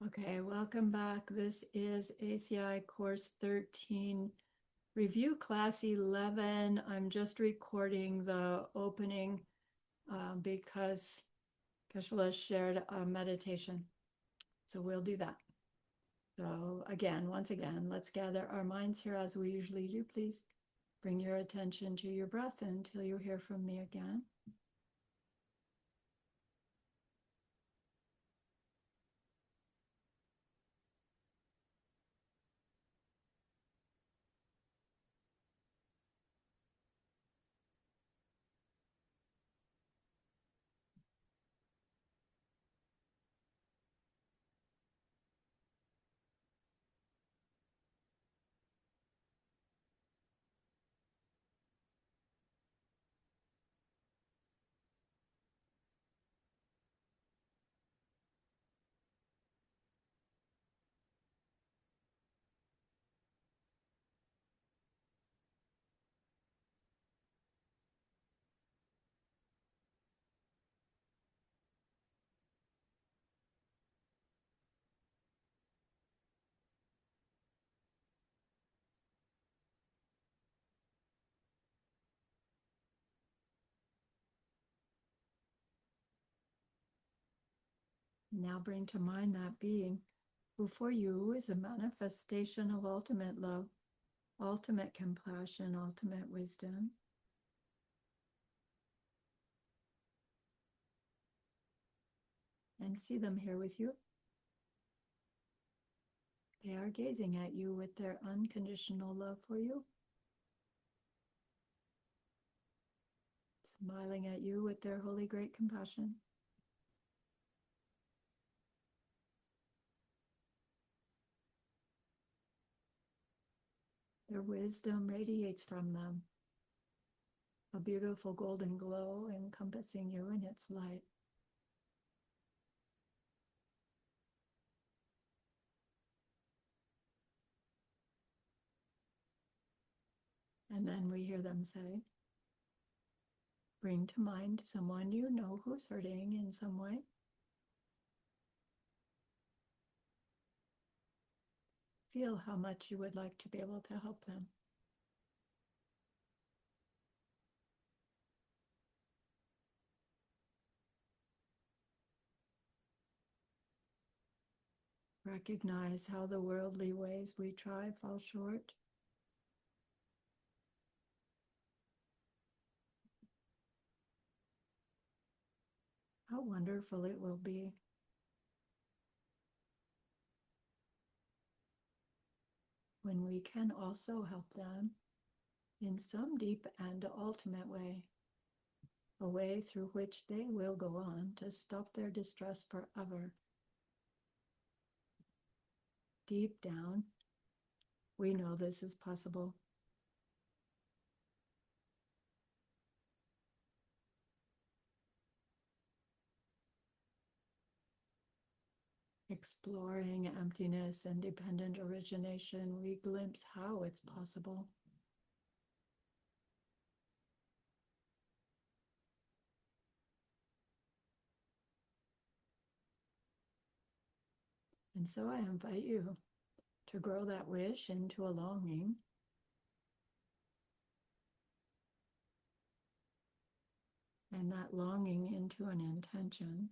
Okay, welcome back. This is ACI Course 13, Review Class 11. I'm just recording the opening because Keshla shared a meditation. So we'll do that. So once again, let's gather our minds here as we usually do. Please bring your attention to your breath until you hear from me again. Now bring to mind that being who for you is a manifestation of ultimate love, ultimate compassion, ultimate wisdom. And see them here with you. They are gazing at you with their unconditional love for you, smiling at you with their holy great compassion. Their wisdom radiates from them, a beautiful golden glow encompassing you in its light. And then we hear them say, bring to mind someone you know who's hurting in some way. Feel how much you would like to be able to help them. Recognize how the worldly ways we try fall short. How wonderful it will be when we can also help them in some deep and ultimate way, a way through which they will go on to stop their distress forever. Deep down, we know this is possible. Exploring emptiness and dependent origination, we glimpse how it's possible. And so I invite you to grow that wish into a longing, and that longing into an intention.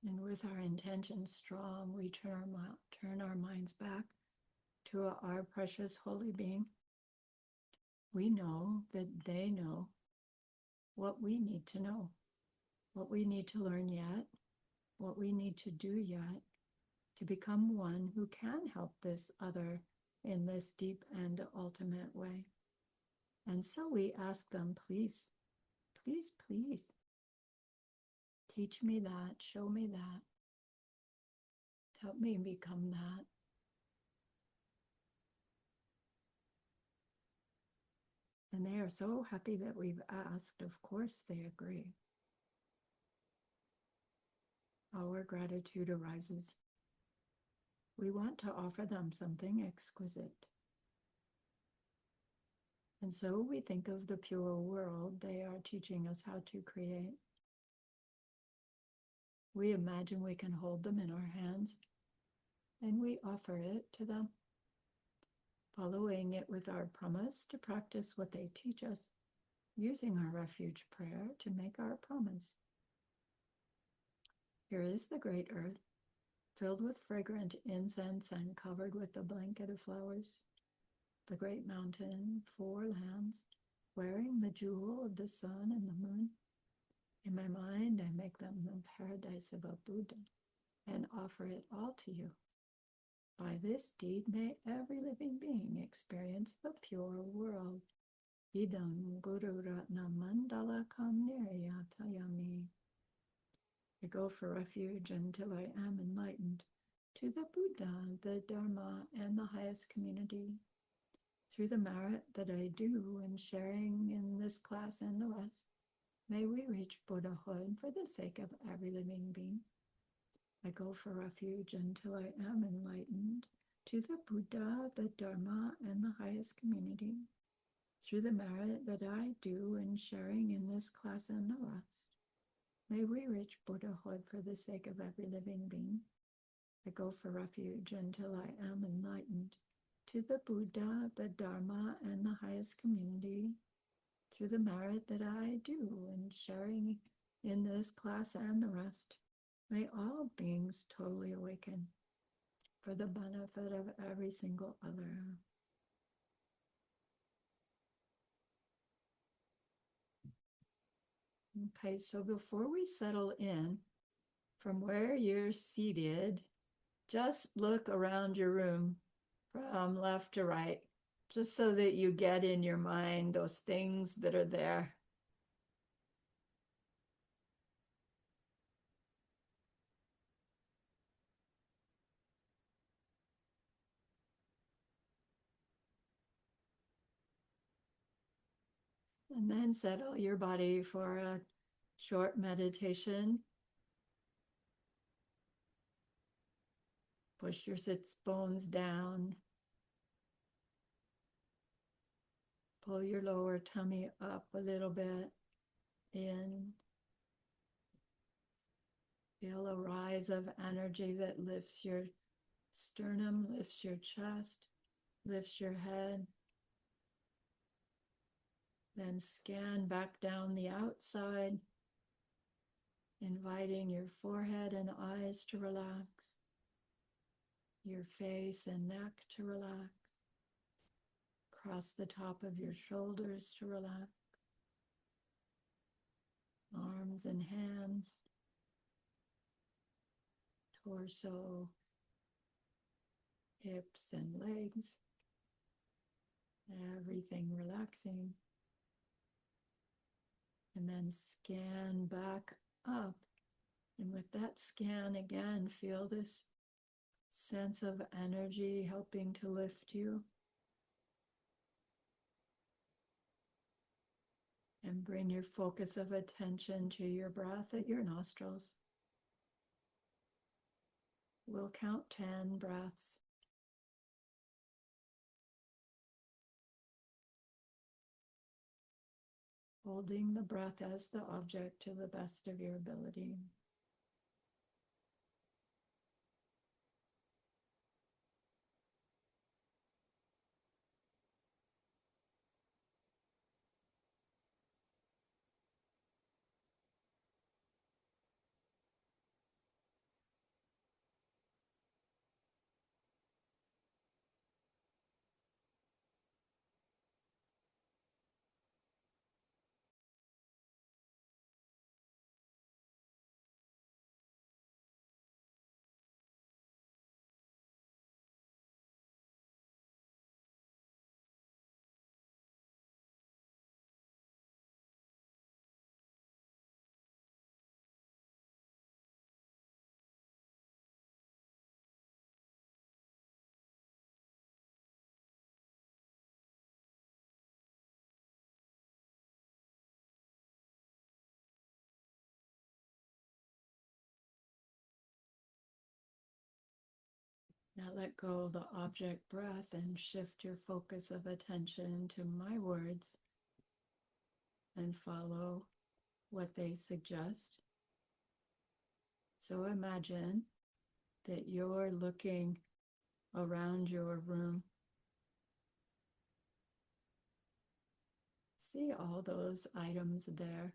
And with our intention strong, we turn our minds back to our precious holy being. We know that they know what we need to know, what we need to learn yet, what we need to do yet to become one who can help this other in this deep and ultimate way. And so we ask them, please, please, please, teach me that, show me that, help me become that. And they are so happy that we've asked. Of course, they agree. Our gratitude arises. We want to offer them something exquisite. And so we think of the pure world they are teaching us how to create. We imagine we can hold them in our hands, and we offer it to them, following it with our promise to practice what they teach us, using our refuge prayer to make our promise. Here is the great earth, filled with fragrant incense and covered with a blanket of flowers. The great mountain, 4 lands, wearing the jewel of the sun and the moon. In my mind, I make them the paradise of a Buddha and offer it all to you. By this deed, may every living being experience the pure world. Idam Guru Ratna Mandala Kam Niryatayami. I go for refuge until I am enlightened to the Buddha, the Dharma, and the highest community. Through the merit that I do in sharing in this class and the rest, may we reach Buddhahood for the sake of every living being. I go for refuge until I am enlightened to the Buddha, the Dharma, and the highest community. Through the merit that I do in sharing in this class and the rest, may we reach Buddhahood for the sake of every living being. I go for refuge until I am enlightened to the Buddha, the Dharma, and the highest community. Through the merit that I do in sharing in this class and the rest, may all beings totally awaken for the benefit of every single other. Okay, so before we settle in, from where you're seated, just look around your room from left to right, just so that you get in your mind those things that are there. And then settle your body for a short meditation. Push your sits bones down. Pull your lower tummy up a little bit in. Feel a rise of energy that lifts your sternum, lifts your chest, lifts your head. Then scan back down the outside, inviting your forehead and eyes to relax, your face and neck to relax, across the top of your shoulders to relax, arms and hands, torso, hips and legs, everything relaxing. And then scan back up. And with that scan again, feel this sense of energy helping to lift you. And bring your focus of attention to your breath at your nostrils. We'll count 10 breaths. Holding the breath as the object to the best of your ability. Now let go of the object breath and shift your focus of attention to my words and follow what they suggest. So imagine that you're looking around your room. See all those items there.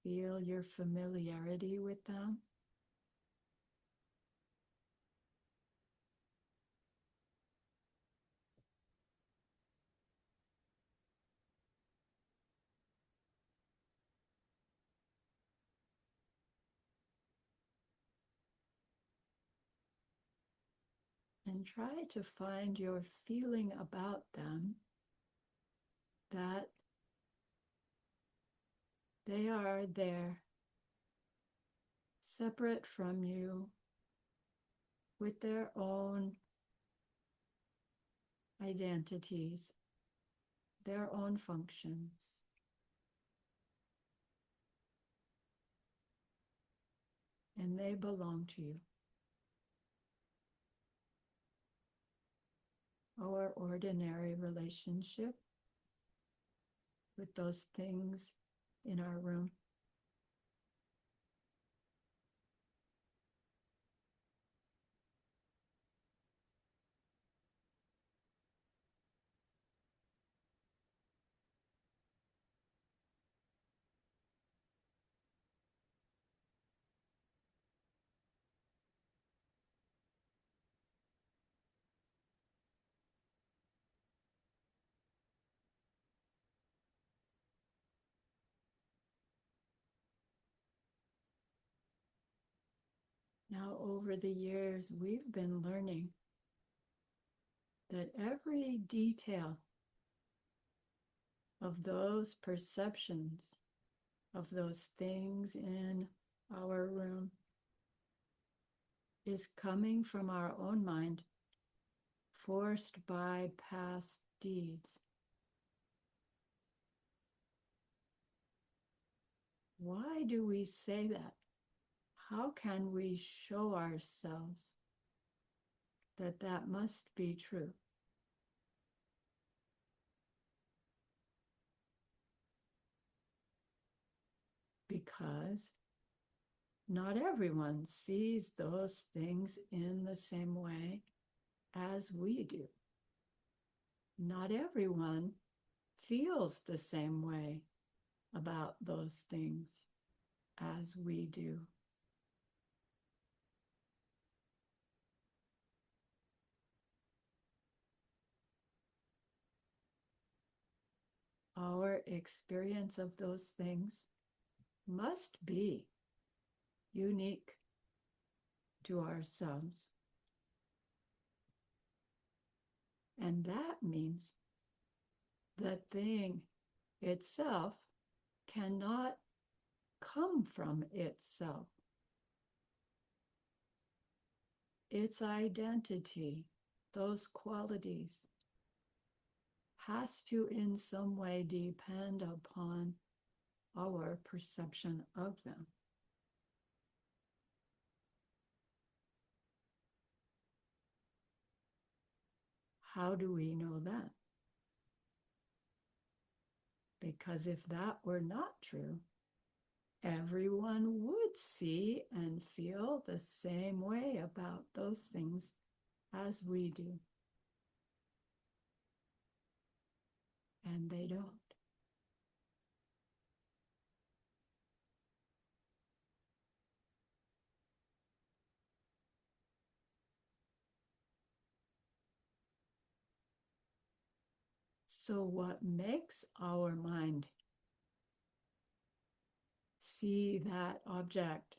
Feel your familiarity with them. And try to find your feeling about them that they are there, separate from you, with their own identities, their own functions. And they belong to you. Our ordinary relationship with those things in our room. Now, over the years, we've been learning that every detail of those perceptions, of those things in our room, is coming from our own mind, forced by past deeds. Why do we say that? How can we show ourselves that that must be true? Because not everyone sees those things in the same way as we do. Not everyone feels the same way about those things as we do. Our experience of those things must be unique to ourselves. And that means the thing itself cannot come from itself. Its identity, those qualities, has to in some way depend upon our perception of them. How do we know that? Because if that were not true, everyone would see and feel the same way about those things as we do. And they don't. So what makes our mind see that object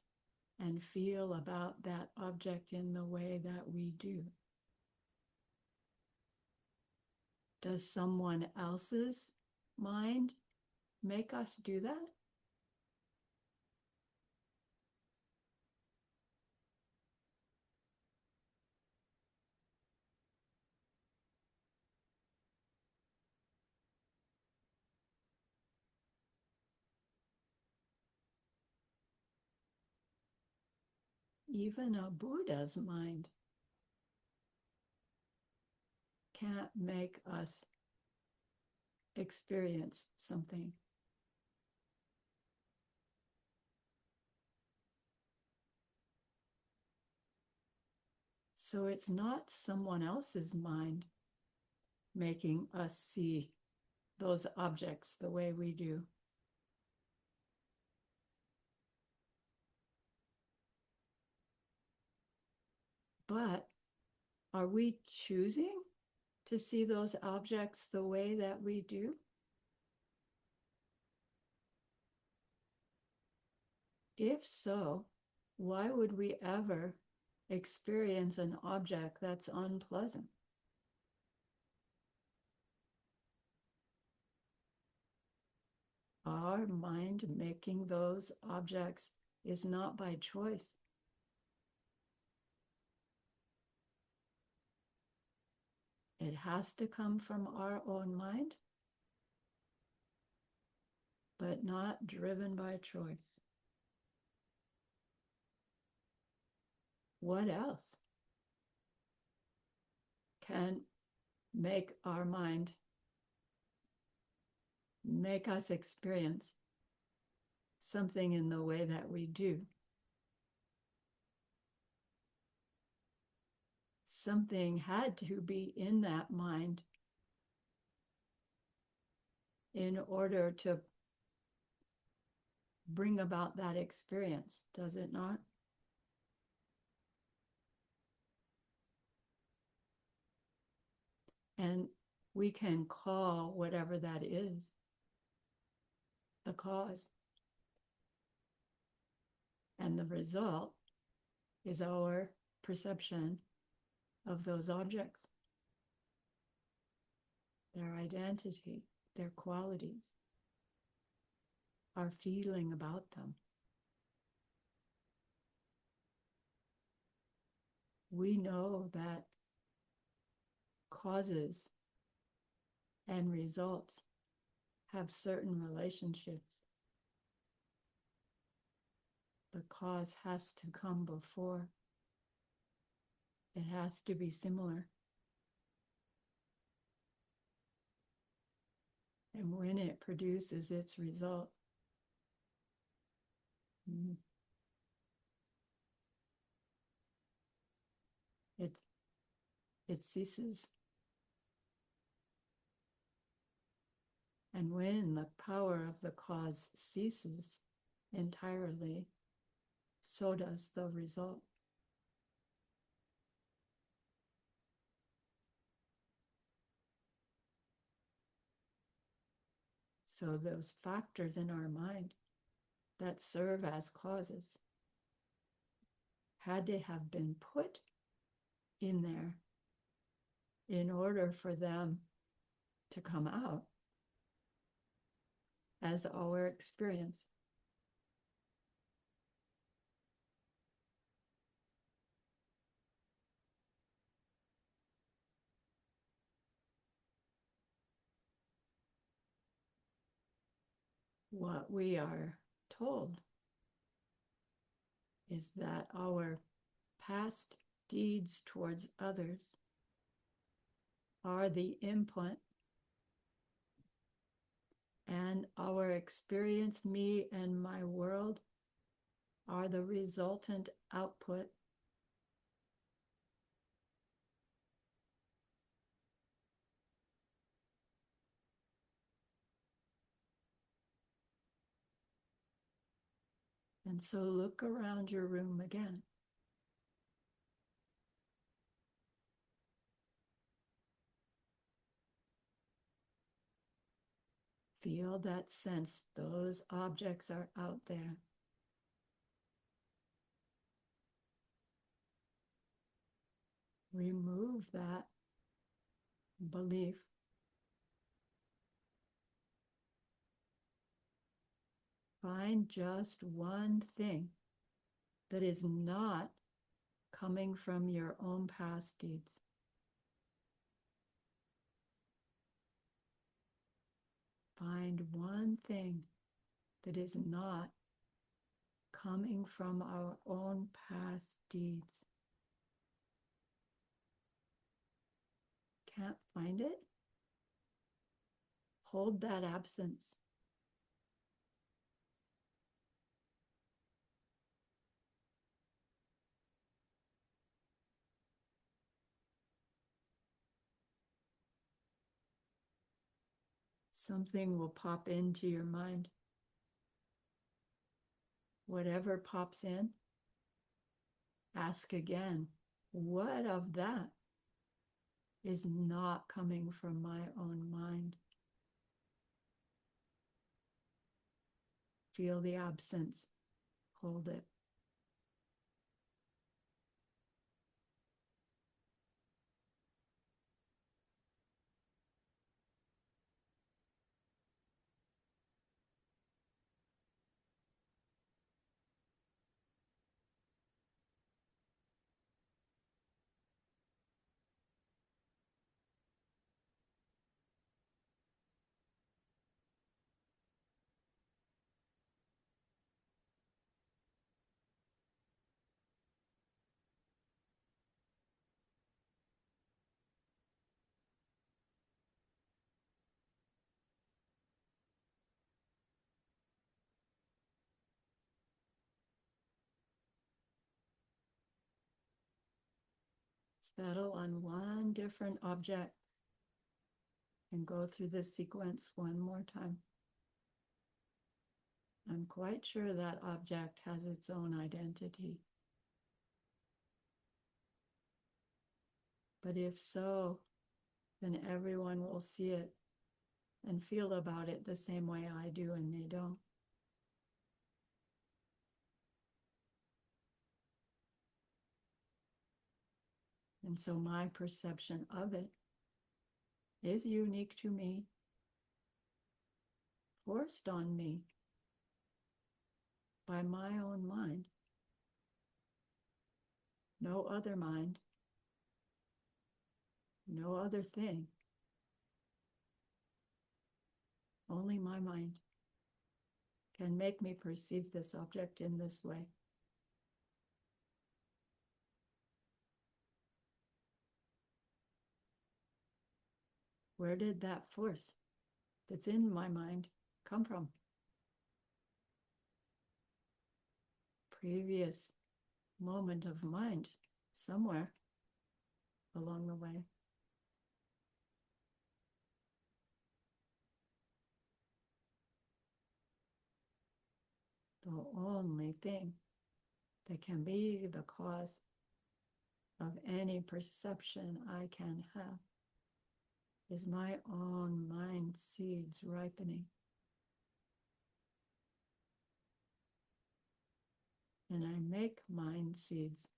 and feel about that object in the way that we do? Does someone else's mind make us do that? Even a Buddha's mind can't make us experience something. So it's not someone else's mind making us see those objects the way we do. But are we choosing to see those objects the way that we do? If so, why would we ever experience an object that's unpleasant? Our mind making those objects is not by choice. It has to come from our own mind, but not driven by choice. What else can make our mind make us experience something in the way that we do? Something had to be in that mind in order to bring about that experience, does it not? And we can call whatever that is the cause. And the result is our perception of those objects, their identity, their qualities, our feeling about them. We know that causes and results have certain relationships. The cause has to come before. It has to be similar. And when it produces its result, it ceases. And when the power of the cause ceases entirely, so does the result. So those factors in our mind that serve as causes, had to have been put in there in order for them to come out as our experience. What we are told is that our past deeds towards others are the input, and our experience, me and my world, are the resultant output. And so look around your room again. Feel that sense, those objects are out there. Remove that belief. Find just one thing that is not coming from your own past deeds. Find one thing that is not coming from our own past deeds. Can't find it? Hold that absence. Something will pop into your mind. Whatever pops in, ask again, what of that is not coming from my own mind? Feel the absence. Hold it. Settle on one different object and go through this sequence one more time. I'm quite sure that object has its own identity. But if so, then everyone will see it and feel about it the same way I do, and they don't. And so my perception of it is unique to me, forced on me by my own mind. No other mind, no other thing, only my mind can make me perceive this object in this way. Where did that force that's in my mind come from? Previous moment of mind somewhere along the way. The only thing that can be the cause of any perception I can have is my own mind seeds ripening. And I make mind seeds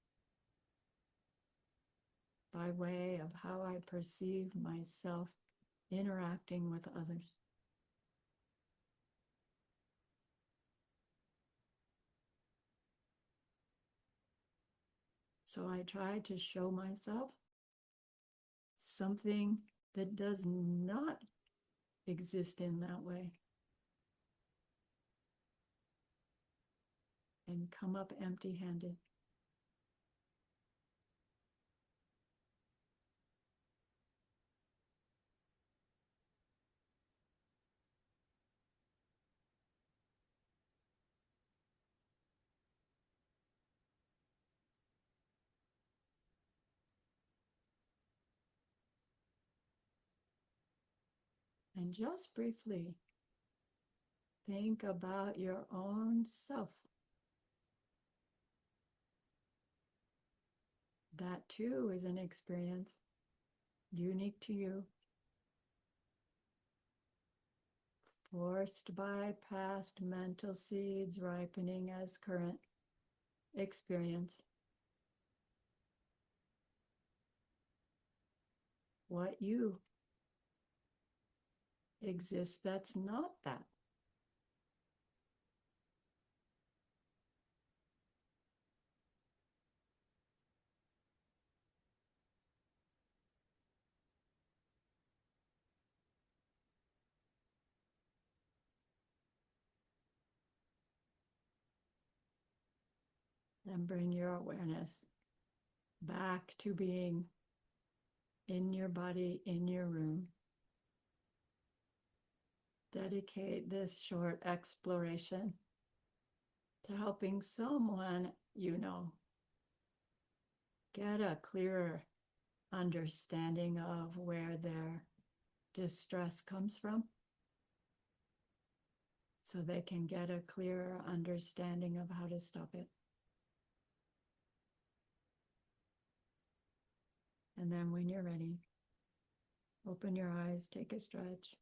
by way of how I perceive myself interacting with others. So I try to show myself something that does not exist in that way and come up empty-handed. And just briefly, think about your own self. That too is an experience unique to you, forced by past mental seeds ripening as current experience. What you exists that's not that. And bring your awareness back to being in your body, in your room. Dedicate this short exploration to helping someone you know get a clearer understanding of where their distress comes from, so they can get a clearer understanding of how to stop it. And then when you're ready, open your eyes, take a stretch.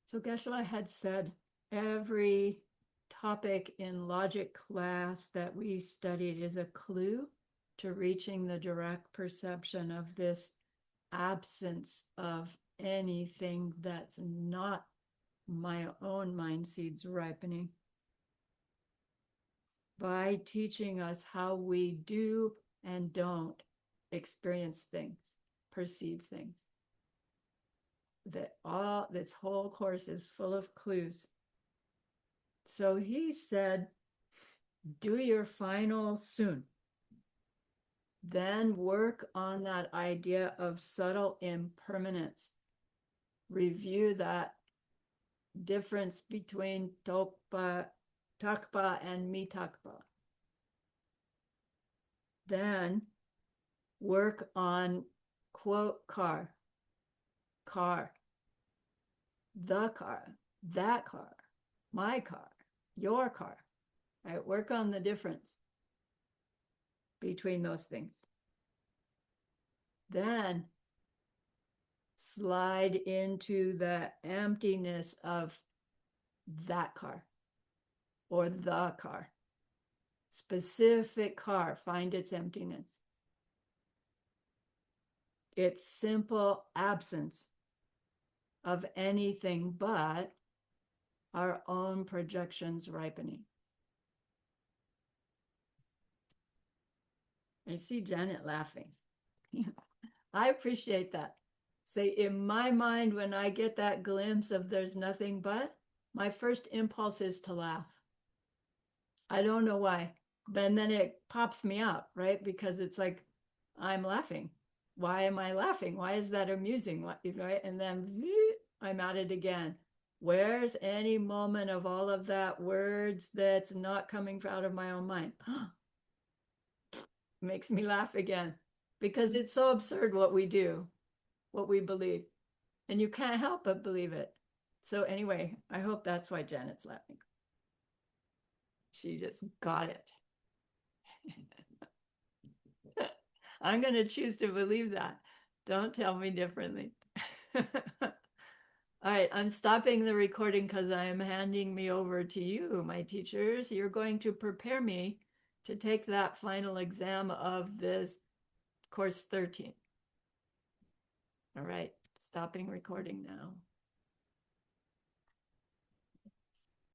So Geshe-la had said every topic in logic class that we studied is a clue to reaching the direct perception of this absence of anything that's not my own mind seeds ripening, by teaching us how we do and don't experience things, perceive things. That all this whole course is full of clues. So he said, do your final soon. Then work on that idea of subtle impermanence. Review that difference between takpa and mitakpa. Then work on quote car, the car, that car, my car, your car. Right? Work on the difference between those things. Then slide into the emptiness of that car or the car. Specific car, find its emptiness. Its simple absence of anything but our own projections ripening. I see Janet laughing. I appreciate that. Say, in my mind, when I get that glimpse of there's nothing but, my first impulse is to laugh. I don't know why. But then it pops me up, right? Because it's like, I'm laughing. Why am I laughing? Why is that amusing? Right? And then I'm at it again. Where's any moment of all of that words that's not coming out of my own mind? Makes me laugh again, because it's so absurd what we do, what we believe, and you can't help but believe it. So anyway, I hope that's why Janet's laughing. She just got it. I'm going to choose to believe that. Don't tell me differently. All right, I'm stopping the recording because I am handing me over to you, my teachers. You're going to prepare me to take that final exam of this course 13. All right, stopping recording now.